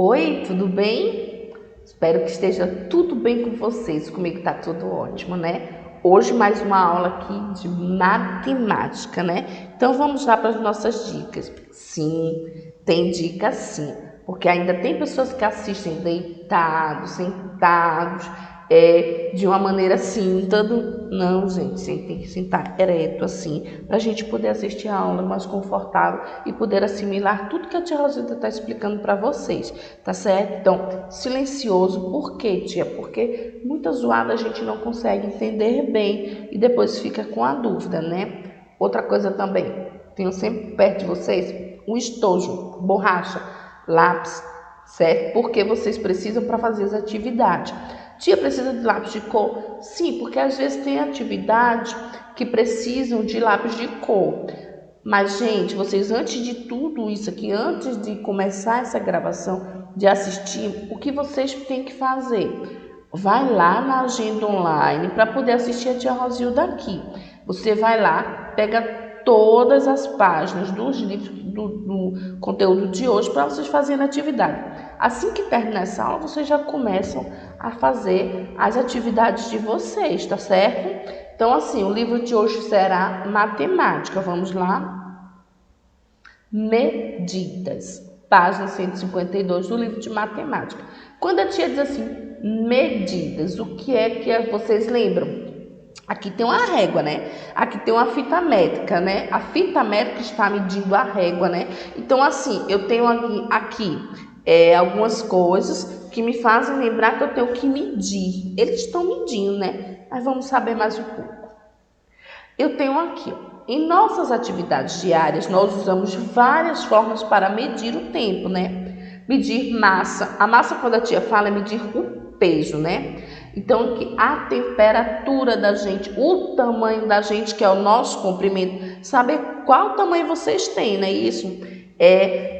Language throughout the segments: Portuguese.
Oi, tudo bem? Espero que esteja tudo bem com vocês. Comigo tá tudo ótimo, né? Hoje mais uma aula aqui de matemática, né? Então vamos lá para as nossas dicas. Sim, tem dica sim, porque ainda tem pessoas que assistem deitados, sentados, de uma maneira assim, todo... Não, gente, você tem que sentar ereto assim, para a gente poder assistir a aula mais confortável e poder assimilar tudo que a tia Rosita está explicando para vocês, tá certo? Então, silencioso, por quê, tia? Porque muita zoada a gente não consegue entender bem e depois fica com a dúvida, né? Outra coisa também, tenho sempre perto de vocês um estojo, borracha, lápis, certo? Porque vocês precisam para fazer as atividades. Tia, precisa de lápis de cor? Sim, porque às vezes tem atividades que precisam de lápis de cor. Mas, gente, vocês antes de tudo isso aqui, antes de começar essa gravação, de assistir, o que vocês têm que fazer? Vai lá na agenda online para poder assistir a tia Rosilda aqui. Você vai lá, pega todas as páginas dos livros do conteúdo de hoje para vocês fazerem a atividade. Assim que terminar essa aula, vocês já começam a fazer as atividades de vocês, tá certo? Então, assim, o livro de hoje será matemática. Vamos lá? Medidas. Página 152 do livro de matemática. Quando a tia diz assim, medidas, o que é que vocês lembram? Aqui tem uma régua, né? Aqui tem uma fita métrica, né? A fita métrica está medindo a régua, né? Então, assim, eu tenho aqui algumas coisas que me fazem lembrar que eu tenho que medir. Eles estão medindo, né? Mas vamos saber mais um pouco. Eu tenho aqui, em nossas atividades diárias, nós usamos várias formas para medir o tempo, né? Medir massa. A massa, quando a tia fala, é medir o peso, né? Então, a temperatura da gente, o tamanho da gente, que é o nosso comprimento, saber qual tamanho vocês têm, não é isso?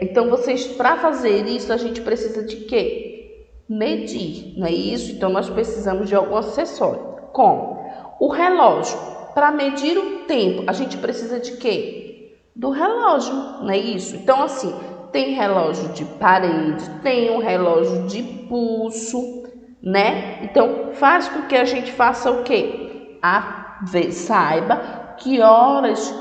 Então, vocês, para fazer isso, a gente precisa de quê? Medir, não é isso? Então, nós precisamos de algum acessório. Como? O relógio. Para medir o tempo, a gente precisa de quê? Do relógio, não é isso? Então, assim, tem relógio de parede, tem um relógio de pulso, né? Então, faz com que a gente faça o quê? Saiba que horas,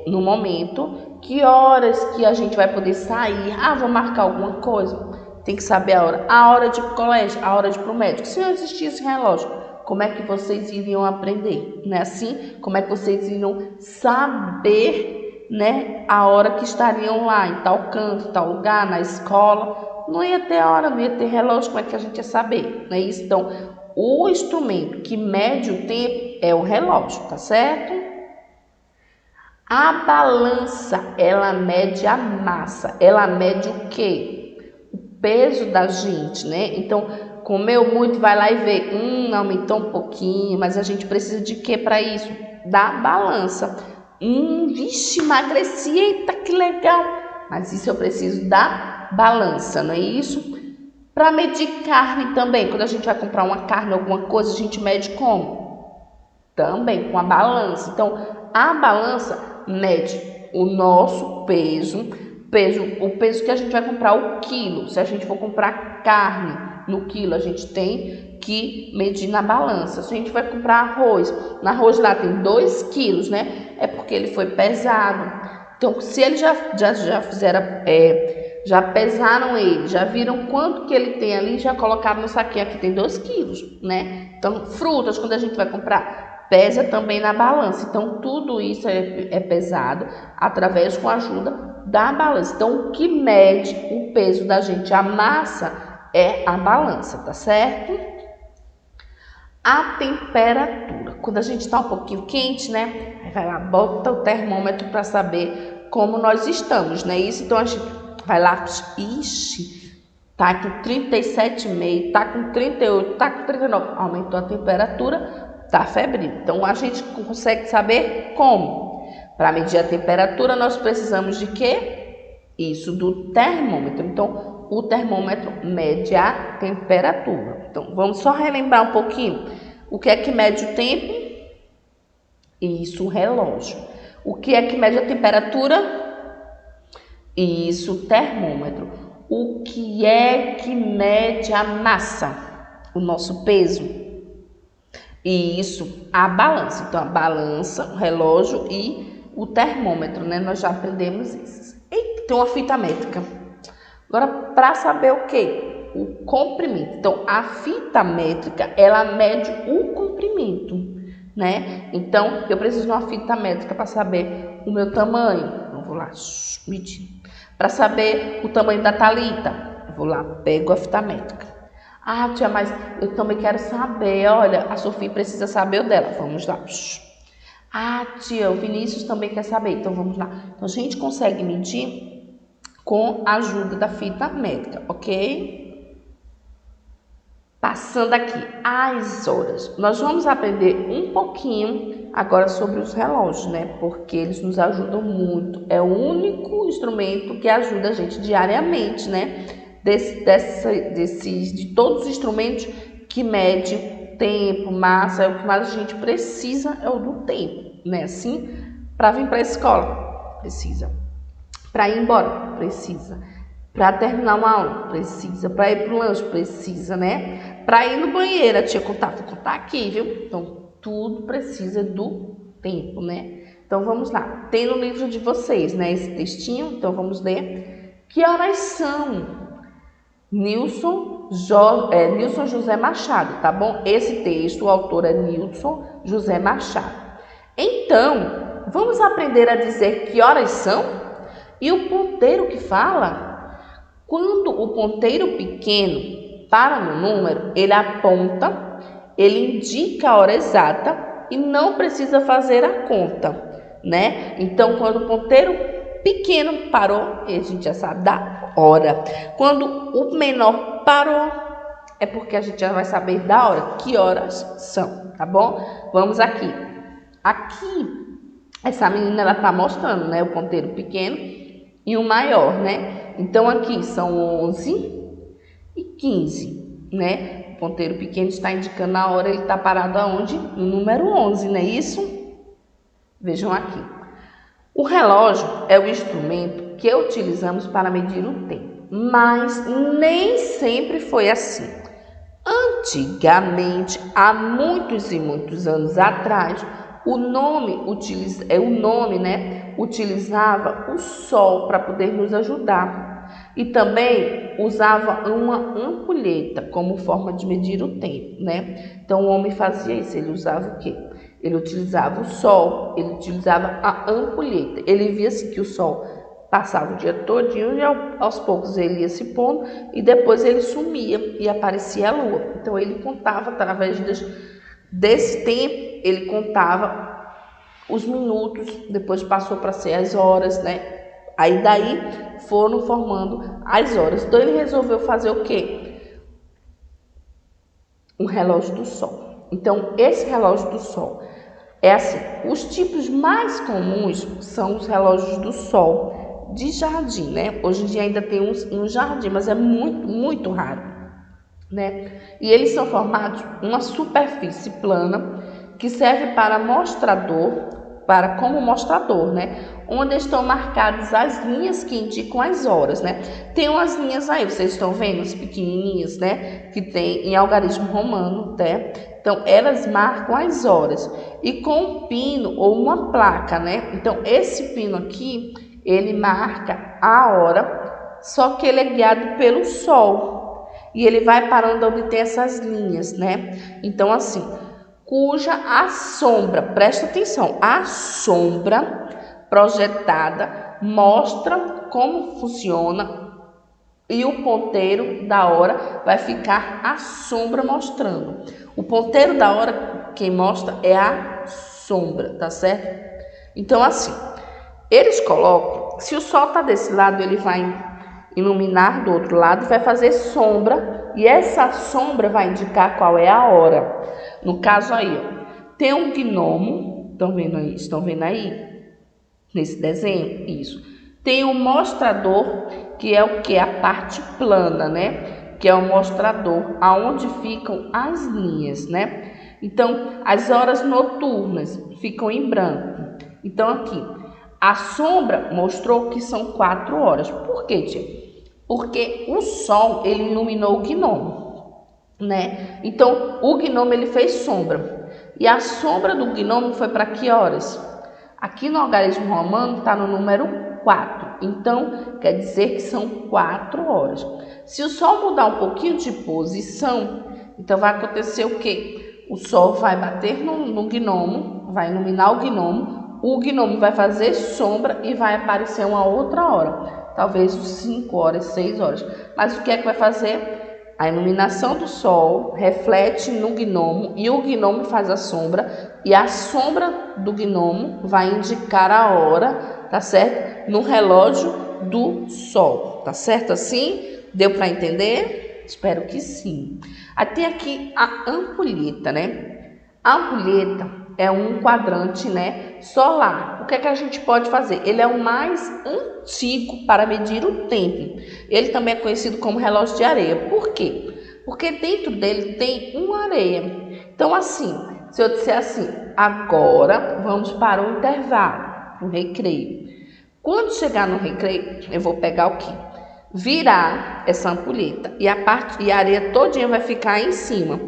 no momento, que horas que a gente vai poder sair. Vou marcar alguma coisa. Tem que saber a hora de ir pro colégio, a hora de ir pro médico. Se não existisse relógio, como é que vocês iriam aprender? Não é assim? Como é que vocês iriam saber, né, a hora que estariam lá, em tal canto, em tal lugar, na escola? Não ia ter hora, não ia ter relógio, como é que a gente ia saber? Não é isso? Então, o instrumento que mede o tempo é o relógio, tá certo? A balança, ela mede a massa, ela mede o quê? O peso da gente, né? Então, comeu muito, vai lá e vê, aumentou um pouquinho, mas a gente precisa de quê para isso? Da balança. Vixe, emagreci, eita, que legal! Mas isso eu preciso da balança, não é isso? Para medir carne também, quando a gente vai comprar uma carne, alguma coisa, a gente mede como? Também com a balança. Então, a balança mede o nosso peso, o peso que a gente vai comprar, o quilo. Se a gente for comprar carne no quilo, a gente tem que medir na balança. Se a gente vai comprar arroz, no arroz lá tem 2 quilos, né? É porque ele foi pesado. Então, se eles já fizeram, já pesaram ele, já viram quanto que ele tem ali, já colocaram no saquinho, aqui tem 2 quilos, né? Então, frutas, quando a gente vai comprar, pesa também na balança. Então, tudo isso é pesado através com a ajuda da balança. Então, o que mede o peso da gente, a massa, é a balança, tá certo? A temperatura. Quando a gente está um pouquinho quente, né? Aí vai lá, bota o termômetro para saber como nós estamos, né? Isso, então a gente vai lá, tá com 37,5, tá com 38, tá com 39. Aumentou a temperatura, tá febril. Então a gente consegue saber como? Para medir a temperatura, nós precisamos de quê? Isso, do termômetro. Então, o termômetro mede a temperatura. Então, vamos só relembrar um pouquinho. O que é que mede o tempo? Isso, o relógio. O que é que mede a temperatura? Isso, o termômetro. o que é que mede a massa? O nosso peso. E isso, a balança. Então, a balança, o relógio e o termômetro, né? Nós já aprendemos isso. E tem uma fita métrica. Agora, para saber o quê? O comprimento. Então, a fita métrica, ela mede o comprimento, né? Então, eu preciso de uma fita métrica para saber o meu tamanho. Eu vou lá, medir. Para saber o tamanho da Thalita, eu vou lá, pego a fita métrica. Ah, tia, mas eu também quero saber, olha, a Sofia precisa saber o dela. Vamos lá. Ah, tia, o Vinícius também quer saber, então vamos lá. Então, a gente consegue medir com a ajuda da fita métrica, ok? Passando aqui as horas. Nós vamos aprender um pouquinho agora sobre os relógios, né? Porque eles nos ajudam muito. É o único instrumento que ajuda a gente diariamente, né? De todos os instrumentos que mede tempo, massa, é o que mais a gente precisa, é o do tempo, né? Assim, para vir para a escola, precisa. Para ir embora, precisa. Para terminar uma aula, precisa. Para ir para o lanche, precisa, né? Para ir no banheiro, tia contar, vou contar aqui, viu? Então, tudo precisa do tempo, né? Então, vamos lá. Tem no livro de vocês, né? Esse textinho, então vamos ler. Que horas são? Nilson José Machado, tá bom? Esse texto, o autor é Nilson José Machado. Então, vamos aprender a dizer que horas são? E o ponteiro que fala? Quando o ponteiro pequeno para no número, ele aponta, ele indica a hora exata e não precisa fazer a conta, né? Então, quando o ponteiro pequeno parou, a gente já sabe da hora. Quando o menor parou, é porque a gente já vai saber da hora, que horas são, tá bom? Vamos aqui. Aqui, essa menina, ela tá mostrando, né, o ponteiro pequeno e o maior, né? Então, aqui são 11 e 15, né? O ponteiro pequeno está indicando a hora, ele está parado aonde? No número 11, não é isso? Vejam aqui. O relógio é o instrumento que utilizamos para medir o tempo, mas nem sempre foi assim. Antigamente, há muitos e muitos anos atrás, o nome utilizava o sol para poder nos ajudar e também usava uma ampulheta como forma de medir o tempo, né? Então o homem fazia isso, ele usava o quê? Ele utilizava o sol, ele utilizava a ampulheta. Ele via assim que o sol passava o dia todinho e aos poucos ele ia se pondo e depois ele sumia e aparecia a lua. Então ele contava através desse tempo, ele contava os minutos, depois passou para ser as horas, né? Aí daí foram formando as horas. Então ele resolveu fazer o quê? Um relógio do sol. Então esse relógio do sol é assim, os tipos mais comuns são os relógios do sol de jardim, né? Hoje em dia ainda tem uns no jardim, mas é muito, muito raro, né? E eles são formados uma superfície plana que serve como mostrador, né? Onde estão marcadas as linhas que indicam as horas, né? Tem umas linhas aí, vocês estão vendo, as pequenininhas, né? Que tem em algarismo romano, né? Então, elas marcam as horas. E com um pino ou uma placa, né? Então, esse pino aqui, ele marca a hora, só que ele é guiado pelo sol. E ele vai parando onde tem essas linhas, né? Então, assim, cuja a sombra, presta atenção, a sombra projetada mostra como funciona e o ponteiro da hora vai ficar a sombra mostrando. O ponteiro da hora, quem mostra é a sombra, tá certo? Então, assim, eles colocam, se o sol tá desse lado, ele vai iluminar do outro lado e vai fazer sombra, e essa sombra vai indicar qual é a hora. No caso aí, ó, tem um gnomo, estão vendo aí? Nesse desenho, isso. Tem um mostrador, que é o que? A parte plana, né? Que é o mostrador, aonde ficam as linhas, né? Então, as horas noturnas ficam em branco. Então, aqui, a sombra mostrou que são 4 horas. Por quê, tia? Porque o sol, ele iluminou o gnomo, né? Então, o gnomo, ele fez sombra. E a sombra do gnomo foi para que horas? Aqui no algarismo romano está no número 4. Então, quer dizer que são 4 horas. Se o sol mudar um pouquinho de posição, então vai acontecer o quê? O sol vai bater no gnomo, vai iluminar o gnomo vai fazer sombra e vai aparecer uma outra hora. Talvez 5 horas, 6 horas. Mas o que é que vai fazer? A iluminação do sol reflete no gnomo e o gnomo faz a sombra. E a sombra do gnomo vai indicar a hora, tá certo? No relógio do sol, tá certo assim? Deu para entender? Espero que sim. Aí tem aqui a ampulheta, né? A ampulheta é um quadrante, né, solar. O que é que a gente pode fazer? Ele é o mais antigo para medir o tempo. Ele também é conhecido como relógio de areia. Por quê? Porque dentro dele tem uma areia. Então, assim, se eu disser assim, agora vamos para o intervalo, o recreio. Quando chegar no recreio, eu vou pegar o quê? Virar essa ampulheta e a areia todinha vai ficar em cima.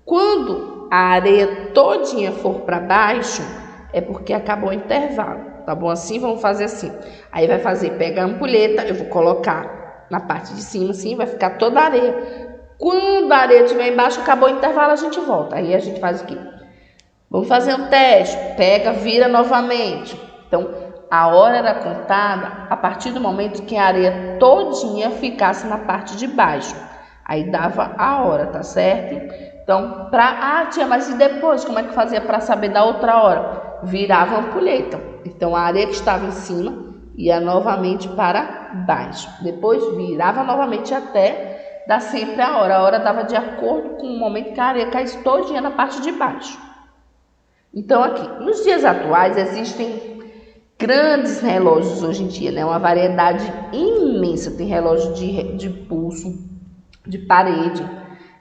Quando a areia todinha for para baixo, é porque acabou o intervalo, tá bom? Assim, vamos fazer assim. Aí vai fazer, pega a ampulheta, eu vou colocar na parte de cima, assim, vai ficar toda a areia. Quando a areia estiver embaixo, acabou o intervalo, a gente volta. Aí a gente faz o quê? Vamos fazer um teste, pega, vira novamente. Então, a hora era contada a partir do momento que a areia todinha ficasse na parte de baixo. Aí dava a hora, tá certo? Então, tia, mas e depois? Como é que fazia para saber da outra hora? Virava a ampulheta. Então, a areia que estava em cima ia novamente para baixo. Depois, virava novamente até dar sempre a hora. A hora dava de acordo com o momento que a areia caísse todinha na parte de baixo. Então, aqui, nos dias atuais, existem grandes relógios hoje em dia, né? Uma variedade imensa. Tem relógio de pulso, de parede,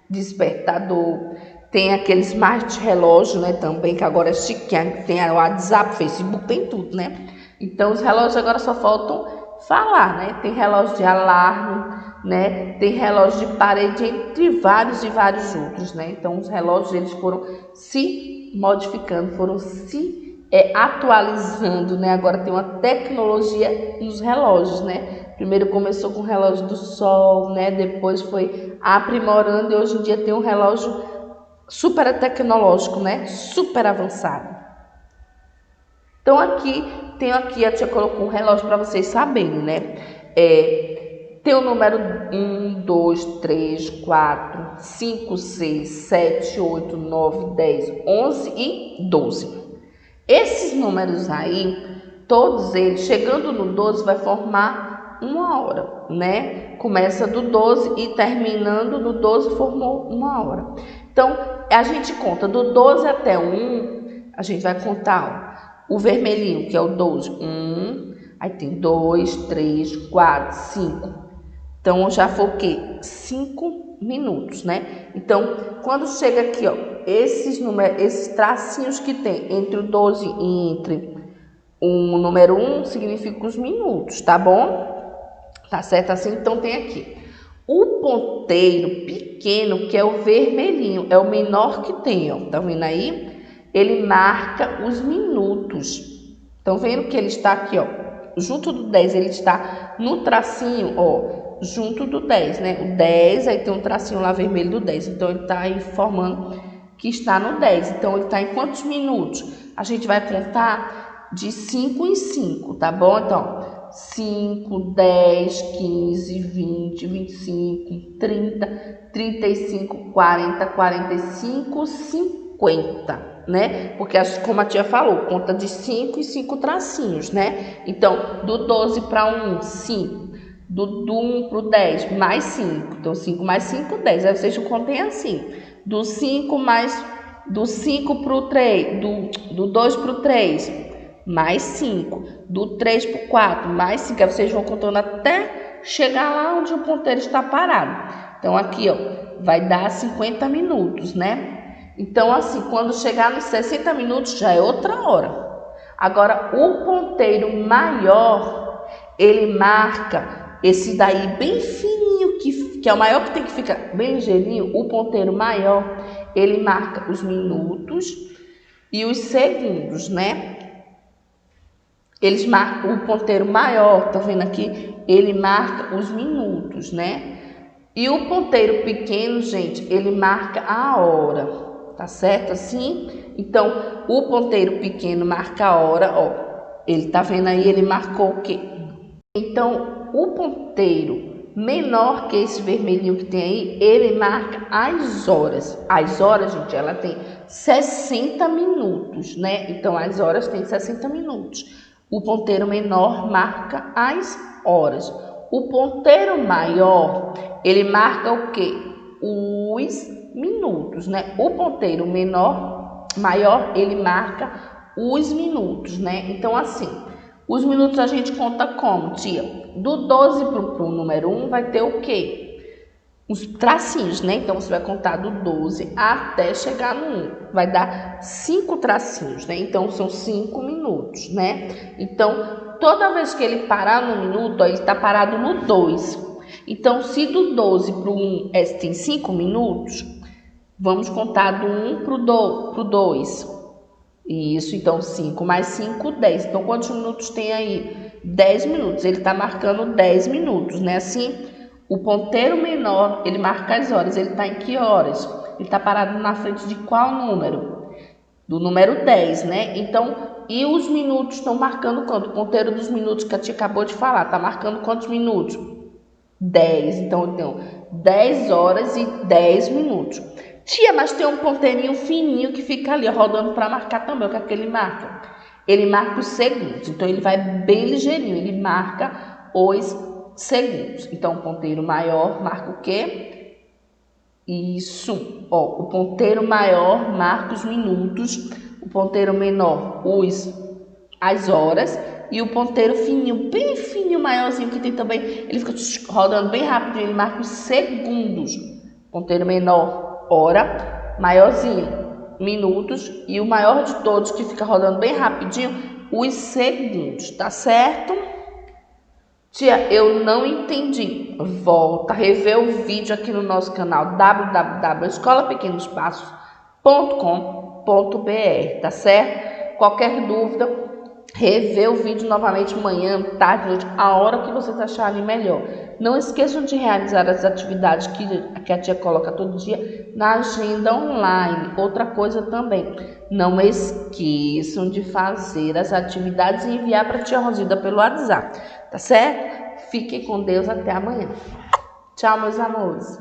despertador. Tem aquele smart relógio, né? Também, que agora é chique. Tem o WhatsApp, Facebook, tem tudo, né? Então, os relógios agora só faltam falar, né? Tem relógio de alarme, né? Tem relógio de parede, entre vários e vários outros, né? Então, os relógios, eles foram se modificando, foram se atualizando, né? Agora tem uma tecnologia nos relógios, né? Primeiro começou com o relógio do sol, né? Depois foi aprimorando e hoje em dia tem um relógio super tecnológico, né? Super avançado. Então a tia colocou um relógio para vocês saberem, né? Tem o número 1, 2, 3, 4, 5, 6, 7, 8, 9, 10, 11 e 12. Esses números aí, todos eles, chegando no 12, vai formar uma hora, né? Começa do 12 e terminando no 12 formou uma hora. Então, a gente conta do 12 até o 1, a gente vai contar o vermelhinho, que é o 12. 1, aí tem 2, 3, 4, 5. Então, já foi o quê? 5 minutos, né? Então, quando chega aqui, ó, esses tracinhos que tem entre o 12 e entre o número 1 significa os minutos, tá bom? Tá certo assim? Então, tem aqui o ponteiro pequeno, que é o vermelhinho, é o menor que tem, ó. Tá vendo aí? Ele marca os minutos. Estão vendo que ele está aqui, ó, junto do 10, ele está no tracinho, ó, junto do 10, né? O 10, aí tem um tracinho lá vermelho do 10. Então, ele está aí formando que está no 10. Então, ele está em quantos minutos? A gente vai contar de 5 em 5, tá bom? Então, 5, 10, 15, 20, 25, 30, 35, 40, 45, 50. Né? Porque como a tia falou, conta de 5 e 5 tracinhos, né? Então, do 12 para 1, 5. Do 1 para o 10, mais 5. Então, 5 mais 5, 10. Aí vocês contem assim. Do 5 para o 3, do 2 para o 3, mais 5. Do 3 para o 4, mais 5. Aí vocês vão contando até chegar lá onde o ponteiro está parado. Então, aqui, ó, vai dar 50 minutos, né? Então, assim, quando chegar nos 60 minutos, já é outra hora. Agora, o ponteiro maior, ele marca Esse daí bem fininho, que é o maior, que tem que ficar bem ligeirinho, o ponteiro maior, ele marca os minutos e os segundos, né? Eles marcam o ponteiro maior, tá vendo aqui? Ele marca os minutos, né? E o ponteiro pequeno, gente, ele marca a hora, tá certo assim? Então, o ponteiro pequeno marca a hora, ó. Ele tá vendo aí, ele marcou o quê? Então, o ponteiro menor que esse vermelhinho que tem aí, ele marca as horas. As horas, gente, ela tem 60 minutos, né? Então, as horas tem 60 minutos. O ponteiro menor marca as horas. O ponteiro maior, ele marca o quê? Os minutos, né? O ponteiro maior, ele marca os minutos, né? Então, assim, os minutos a gente conta como, tia? Do 12 pro número 1 vai ter o quê? Os tracinhos, né? Então, você vai contar do 12 até chegar no 1. Vai dar 5 tracinhos, né? Então, são 5 minutos, né? Então, toda vez que ele parar no minuto, ó, ele está parado no 2. Então, se do 12 pro 1 tem 5 minutos, vamos contar do 1 pro 2. Isso, então 5 mais 5, 10. Então, quantos minutos tem aí? 10 minutos. Ele está marcando 10 minutos, né? Assim, o ponteiro menor, ele marca as horas. Ele está em que horas? Ele está parado na frente de qual número? Do número 10, né? Então, e os minutos estão marcando quanto? O ponteiro dos minutos que a tia acabou de falar, está marcando quantos minutos? 10. Então, 10 horas e 10 minutos. Tia, mas tem um ponteirinho fininho que fica ali, rodando para marcar também. O que é que ele marca? Ele marca os segundos. Então, ele vai bem ligeirinho. Ele marca os segundos. Então, o ponteiro maior marca o quê? Isso. Ó, o ponteiro maior marca os minutos. O ponteiro menor, as horas. E o ponteiro fininho, bem fininho, maiorzinho, que tem também, ele fica rodando bem rápido. Ele marca os segundos. Ponteiro menor, hora, maiorzinho, minutos, e o maior de todos, que fica rodando bem rapidinho, os segundos, tá certo? Tia, eu não entendi. Volta, rever o vídeo aqui no nosso canal www.escolapequenospassos.com.br, tá certo? Qualquer dúvida, rever o vídeo novamente manhã, tarde, noite, a hora que vocês acharem melhor. Não esqueçam de realizar as atividades que a tia coloca todo dia na agenda online. Outra coisa também, não esqueçam de fazer as atividades e enviar para a tia Rosilda pelo WhatsApp, tá certo? Fiquem com Deus, até amanhã. Tchau, meus amores.